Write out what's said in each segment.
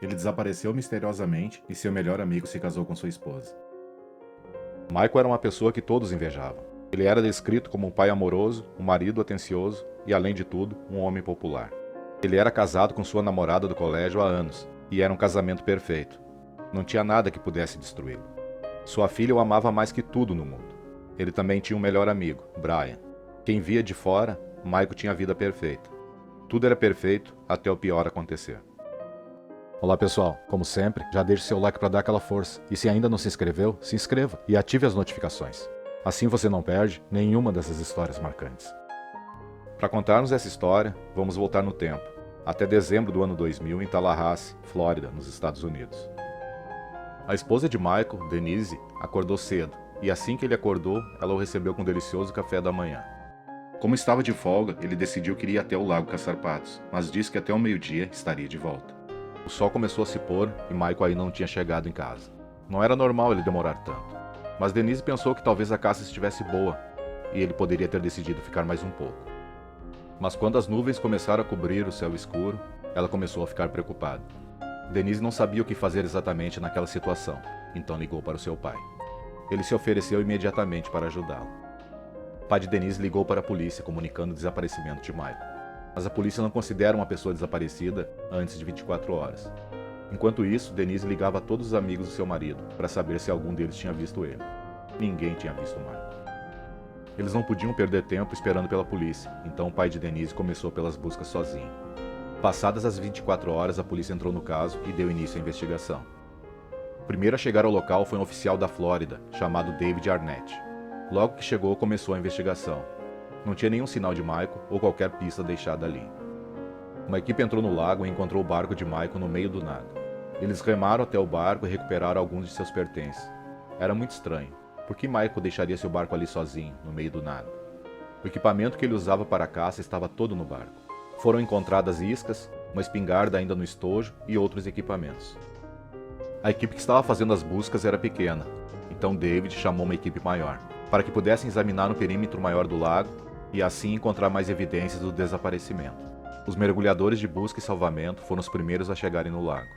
Ele desapareceu misteriosamente e seu melhor amigo se casou com sua esposa. Michael era uma pessoa que todos invejavam. Ele era descrito como um pai amoroso, um marido atencioso e, além de tudo, um homem popular. Ele era casado com sua namorada do colégio há anos, e era um casamento perfeito. Não tinha nada que pudesse destruí-lo. Sua filha o amava mais que tudo no mundo. Ele também tinha um melhor amigo, Brian. Quem via de fora, Michael tinha a vida perfeita. Tudo era perfeito até o pior acontecer. Olá pessoal, como sempre, já deixe seu like para dar aquela força. E se ainda não se inscreveu, se inscreva e ative as notificações. Assim você não perde nenhuma dessas histórias marcantes. Para contarmos essa história, vamos voltar no tempo, até dezembro do ano 2000 em Tallahassee, Flórida, nos Estados Unidos. A esposa de Michael, Denise, acordou cedo, e assim que ele acordou, ela o recebeu com um delicioso café da manhã. Como estava de folga, ele decidiu que iria até o lago caçar patos, mas disse que até o meio-dia estaria de volta. O sol começou a se pôr e Michael ainda não tinha chegado em casa. Não era normal ele demorar tanto, mas Denise pensou que talvez a caça estivesse boa e ele poderia ter decidido ficar mais um pouco. Mas quando as nuvens começaram a cobrir o céu escuro, ela começou a ficar preocupada. Denise não sabia o que fazer exatamente naquela situação, então ligou para o seu pai. Ele se ofereceu imediatamente para ajudá-lo. O pai de Denise ligou para a polícia comunicando o desaparecimento de Michael. Mas a polícia não considera uma pessoa desaparecida antes de 24 horas. Enquanto isso, Denise ligava a todos os amigos do seu marido para saber se algum deles tinha visto ele. Ninguém tinha visto Michael. Eles não podiam perder tempo esperando pela polícia, então o pai de Denise começou pelas buscas sozinho. Passadas as 24 horas, a polícia entrou no caso e deu início à investigação. O primeiro a chegar ao local foi um oficial da Flórida, chamado David Arnett. Logo que chegou, começou a investigação. Não tinha nenhum sinal de Michael ou qualquer pista deixada ali. Uma equipe entrou no lago e encontrou o barco de Michael no meio do nada. Eles remaram até o barco e recuperaram alguns de seus pertences. Era muito estranho. Por que Michael deixaria seu barco ali sozinho, no meio do nada? O equipamento que ele usava para a caça estava todo no barco. Foram encontradas iscas, uma espingarda ainda no estojo e outros equipamentos. A equipe que estava fazendo as buscas era pequena, então David chamou uma equipe maior, para que pudessem examinar um perímetro maior do lago e assim encontrar mais evidências do desaparecimento. Os mergulhadores de busca e salvamento foram os primeiros a chegarem no lago.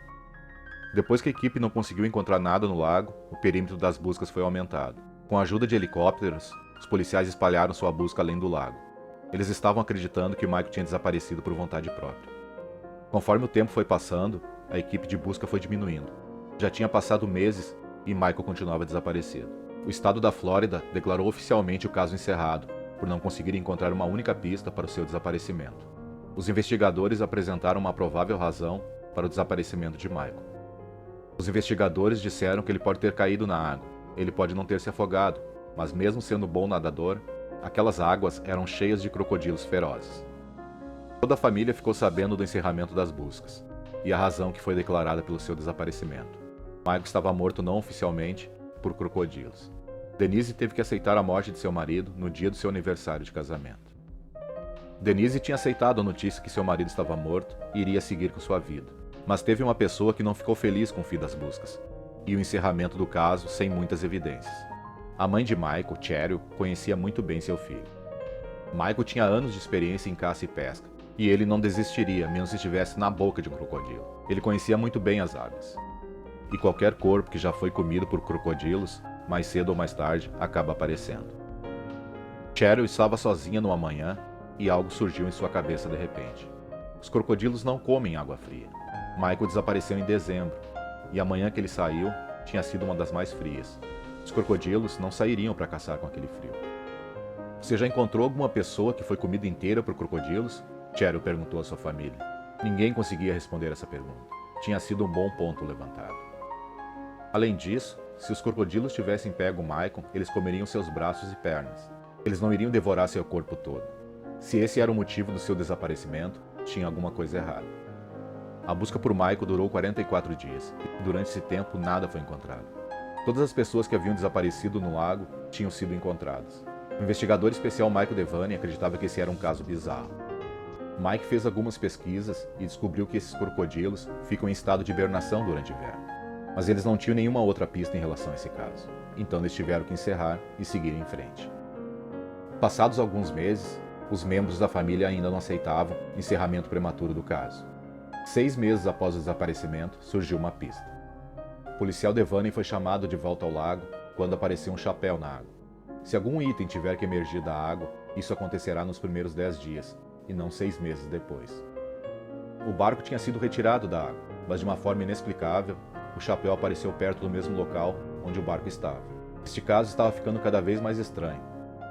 Depois que a equipe não conseguiu encontrar nada no lago, o perímetro das buscas foi aumentado. Com a ajuda de helicópteros, os policiais espalharam sua busca além do lago. Eles estavam acreditando que Michael tinha desaparecido por vontade própria. Conforme o tempo foi passando, a equipe de busca foi diminuindo. Já tinha passado meses e Michael continuava desaparecido. O estado da Flórida declarou oficialmente o caso encerrado, por não conseguir encontrar uma única pista para o seu desaparecimento. Os investigadores apresentaram uma provável razão para o desaparecimento de Michael. Os investigadores disseram que ele pode ter caído na água, ele pode não ter se afogado, mas mesmo sendo bom nadador, aquelas águas eram cheias de crocodilos ferozes. Toda a família ficou sabendo do encerramento das buscas, e a razão que foi declarada pelo seu desaparecimento. Michael estava morto não oficialmente por crocodilos. Denise teve que aceitar a morte de seu marido no dia do seu aniversário de casamento. Denise tinha aceitado a notícia que seu marido estava morto e iria seguir com sua vida. Mas teve uma pessoa que não ficou feliz com o fim das buscas, e o encerramento do caso sem muitas evidências. A mãe de Michael, Cheryl, conhecia muito bem seu filho. Michael tinha anos de experiência em caça e pesca, e ele não desistiria mesmo se estivesse na boca de um crocodilo. Ele conhecia muito bem as águas. E qualquer corpo que já foi comido por crocodilos, mais cedo ou mais tarde, acaba aparecendo. Cheryl estava sozinha numa manhã e algo surgiu em sua cabeça de repente. Os crocodilos não comem água fria. Michael desapareceu em dezembro, e a manhã que ele saiu tinha sido uma das mais frias. Os crocodilos não sairiam para caçar com aquele frio. Você já encontrou alguma pessoa que foi comida inteira por crocodilos? Cheryl perguntou à sua família. Ninguém conseguia responder essa pergunta. Tinha sido um bom ponto levantado. Além disso, se os crocodilos tivessem pego Michael, eles comeriam seus braços e pernas. Eles não iriam devorar seu corpo todo. Se esse era o motivo do seu desaparecimento, tinha alguma coisa errada. A busca por Michael durou 44 dias, e durante esse tempo nada foi encontrado. Todas as pessoas que haviam desaparecido no lago tinham sido encontradas. O investigador especial Michael Devane acreditava que esse era um caso bizarro. Mike fez algumas pesquisas e descobriu que esses crocodilos ficam em estado de hibernação durante o inverno. Mas eles não tinham nenhuma outra pista em relação a esse caso. Então eles tiveram que encerrar e seguir em frente. Passados alguns meses, os membros da família ainda não aceitavam o encerramento prematuro do caso. 6 meses após o desaparecimento, surgiu uma pista. O policial Devane foi chamado de volta ao lago quando apareceu um chapéu na água. Se algum item tiver que emergir da água, isso acontecerá nos primeiros 10 dias, e não 6 meses depois. O barco tinha sido retirado da água, mas de uma forma inexplicável, o chapéu apareceu perto do mesmo local onde o barco estava. Este caso estava ficando cada vez mais estranho.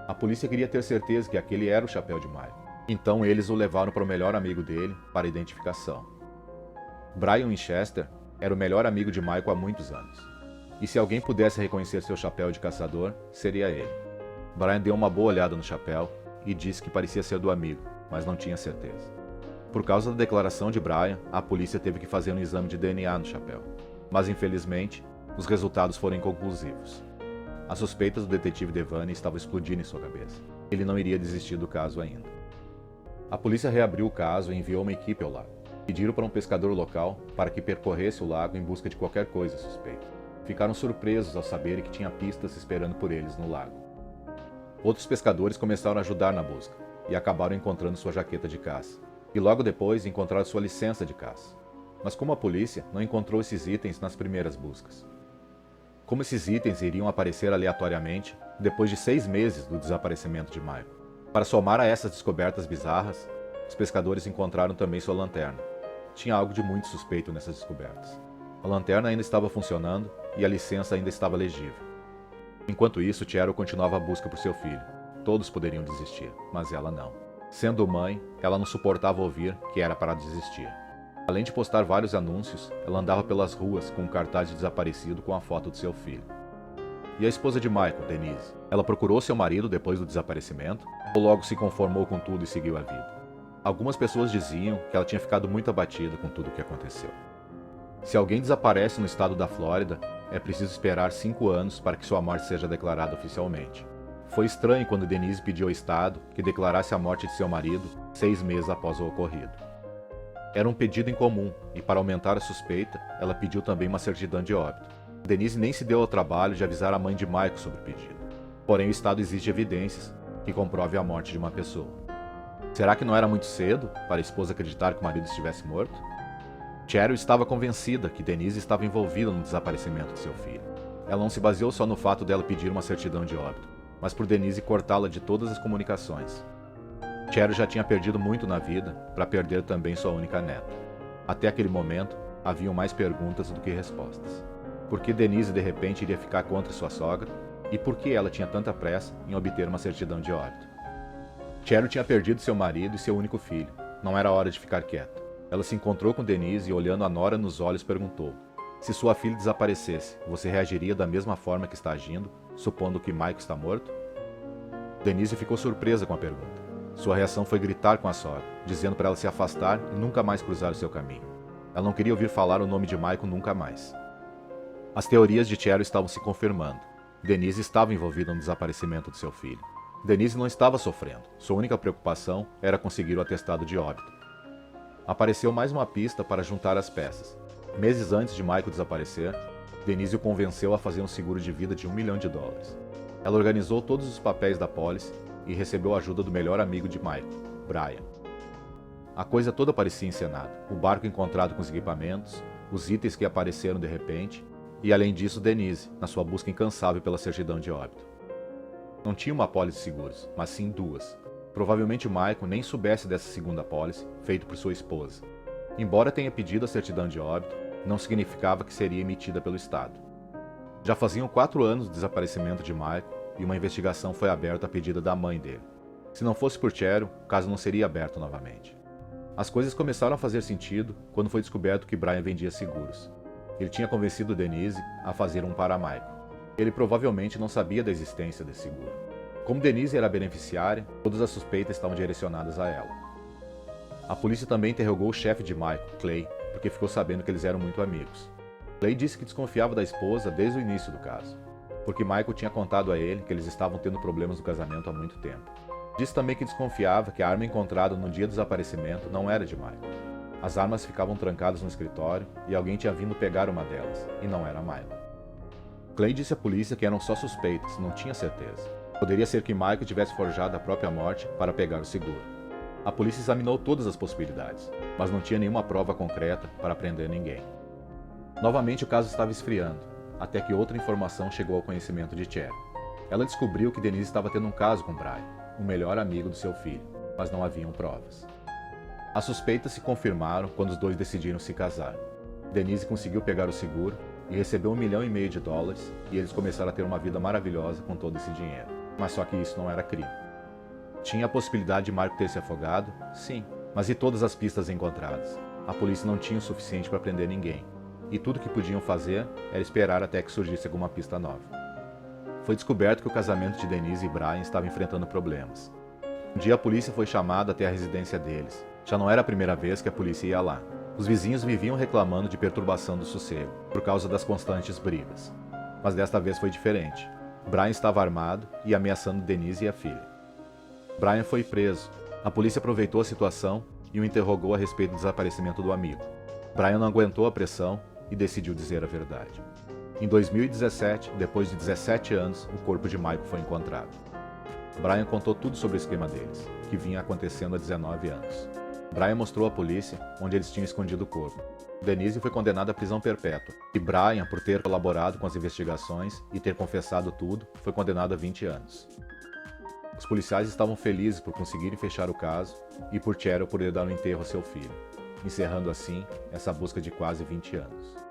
A polícia queria ter certeza que aquele era o chapéu de Michael. Então eles o levaram para o melhor amigo dele para identificação. Brian Winchester era o melhor amigo de Michael há muitos anos. E se alguém pudesse reconhecer seu chapéu de caçador, seria ele. Brian deu uma boa olhada no chapéu e disse que parecia ser do amigo, mas não tinha certeza. Por causa da declaração de Brian, a polícia teve que fazer um exame de DNA no chapéu. Mas infelizmente, os resultados foram inconclusivos. As suspeitas do detetive Devane estavam explodindo em sua cabeça. Ele não iria desistir do caso ainda. A polícia reabriu o caso e enviou uma equipe ao lago. Pediram para um pescador local para que percorresse o lago em busca de qualquer coisa suspeita. Ficaram surpresos ao saberem que tinha pistas esperando por eles no lago. Outros pescadores começaram a ajudar na busca e acabaram encontrando sua jaqueta de caça. E logo depois encontraram sua licença de caça. Mas como a polícia não encontrou esses itens nas primeiras buscas? Como esses itens iriam aparecer aleatoriamente depois de 6 meses do desaparecimento de Michael? Para somar a essas descobertas bizarras, os pescadores encontraram também sua lanterna. Tinha algo de muito suspeito nessas descobertas. A lanterna ainda estava funcionando e a licença ainda estava legível. Enquanto isso, Cheryl continuava a busca por seu filho. Todos poderiam desistir, mas ela não. Sendo mãe, ela não suportava ouvir que era para desistir. Além de postar vários anúncios, ela andava pelas ruas com um cartaz de desaparecido com a foto de seu filho. E a esposa de Michael, Denise? Ela procurou seu marido depois do desaparecimento ou logo se conformou com tudo e seguiu a vida? Algumas pessoas diziam que ela tinha ficado muito abatida com tudo o que aconteceu. Se alguém desaparece no estado da Flórida, é preciso esperar 5 anos para que sua morte seja declarada oficialmente. Foi estranho quando Denise pediu ao estado que declarasse a morte de seu marido 6 meses após o ocorrido. Era um pedido incomum, e para aumentar a suspeita, ela pediu também uma certidão de óbito. Denise nem se deu ao trabalho de avisar a mãe de Michael sobre o pedido. Porém, o estado exige evidências que comprovem a morte de uma pessoa. Será que não era muito cedo para a esposa acreditar que o marido estivesse morto? Cheryl estava convencida que Denise estava envolvida no desaparecimento de seu filho. Ela não se baseou só no fato dela pedir uma certidão de óbito, mas por Denise cortá-la de todas as comunicações. Cheryl já tinha perdido muito na vida para perder também sua única neta. Até aquele momento, haviam mais perguntas do que respostas. Por que Denise de repente iria ficar contra sua sogra? E por que ela tinha tanta pressa em obter uma certidão de óbito? Cheryl tinha perdido seu marido e seu único filho. Não era hora de ficar quieta. Ela se encontrou com Denise e, olhando a nora nos olhos, perguntou: se sua filha desaparecesse, você reagiria da mesma forma que está agindo, supondo que Michael está morto? Denise ficou surpresa com a pergunta. Sua reação foi gritar com a sogra, dizendo para ela se afastar e nunca mais cruzar o seu caminho. Ela não queria ouvir falar o nome de Michael nunca mais. As teorias de Cheryl estavam se confirmando. Denise estava envolvida no desaparecimento de seu filho. Denise não estava sofrendo. Sua única preocupação era conseguir o atestado de óbito. Apareceu mais uma pista para juntar as peças. Meses antes de Michael desaparecer, Denise o convenceu a fazer um seguro de vida de $1 milhão. Ela organizou todos os papéis da pólice e recebeu a ajuda do melhor amigo de Michael, Brian. A coisa toda parecia encenada. O barco encontrado com os equipamentos, os itens que apareceram de repente, e além disso Denise, na sua busca incansável pela certidão de óbito. Não tinha uma pólice de seguros, mas sim 2. Provavelmente Michael nem soubesse dessa segunda pólice, feita por sua esposa. Embora tenha pedido a certidão de óbito, não significava que seria emitida pelo Estado. Já faziam 4 anos do desaparecimento de Michael e uma investigação foi aberta a pedido da mãe dele. Se não fosse por Cheryl, o caso não seria aberto novamente. As coisas começaram a fazer sentido quando foi descoberto que Brian vendia seguros. Ele tinha convencido Denise a fazer um para Michael. Ele provavelmente não sabia da existência desse seguro. Como Denise era a beneficiária, todas as suspeitas estavam direcionadas a ela. A polícia também interrogou o chefe de Michael, Clay, porque ficou sabendo que eles eram muito amigos. Clay disse que desconfiava da esposa desde o início do caso, porque Michael tinha contado a ele que eles estavam tendo problemas no casamento há muito tempo. Disse também que desconfiava que a arma encontrada no dia do desaparecimento não era de Michael. As armas ficavam trancadas no escritório e alguém tinha vindo pegar uma delas, e não era Michael. Clay disse à polícia que eram só suspeitas, não tinha certeza. Poderia ser que Michael tivesse forjado a própria morte para pegar o seguro. A polícia examinou todas as possibilidades, mas não tinha nenhuma prova concreta para prender ninguém. Novamente o caso estava esfriando, até que outra informação chegou ao conhecimento de Cher. Ela descobriu que Denise estava tendo um caso com Brian, o melhor amigo do seu filho, mas não haviam provas. As suspeitas se confirmaram quando os dois decidiram se casar. Denise conseguiu pegar o seguro e recebeu $1,5 milhão e eles começaram a ter uma vida maravilhosa com todo esse dinheiro. Mas só que isso não era crime. Tinha a possibilidade de Marco ter se afogado? Sim. Mas e todas as pistas encontradas? A polícia não tinha o suficiente para prender ninguém. E tudo que podiam fazer era esperar até que surgisse alguma pista nova. Foi descoberto que o casamento de Denise e Brian estava enfrentando problemas. Um dia a polícia foi chamada até a residência deles. Já não era a primeira vez que a polícia ia lá. Os vizinhos viviam reclamando de perturbação do sossego, por causa das constantes brigas. Mas desta vez foi diferente. Brian estava armado e ameaçando Denise e a filha. Brian foi preso. A polícia aproveitou a situação e o interrogou a respeito do desaparecimento do amigo. Brian não aguentou a pressão e decidiu dizer a verdade. Em 2017, depois de 17 anos, o corpo de Michael foi encontrado. Brian contou tudo sobre o esquema deles, que vinha acontecendo há 19 anos. Brian mostrou à polícia onde eles tinham escondido o corpo. Denise foi condenada à prisão perpétua, e Brian, por ter colaborado com as investigações e ter confessado tudo, foi condenado a 20 anos. Os policiais estavam felizes por conseguirem fechar o caso e por Cheryl poder dar um enterro a seu filho, encerrando assim essa busca de quase 20 anos.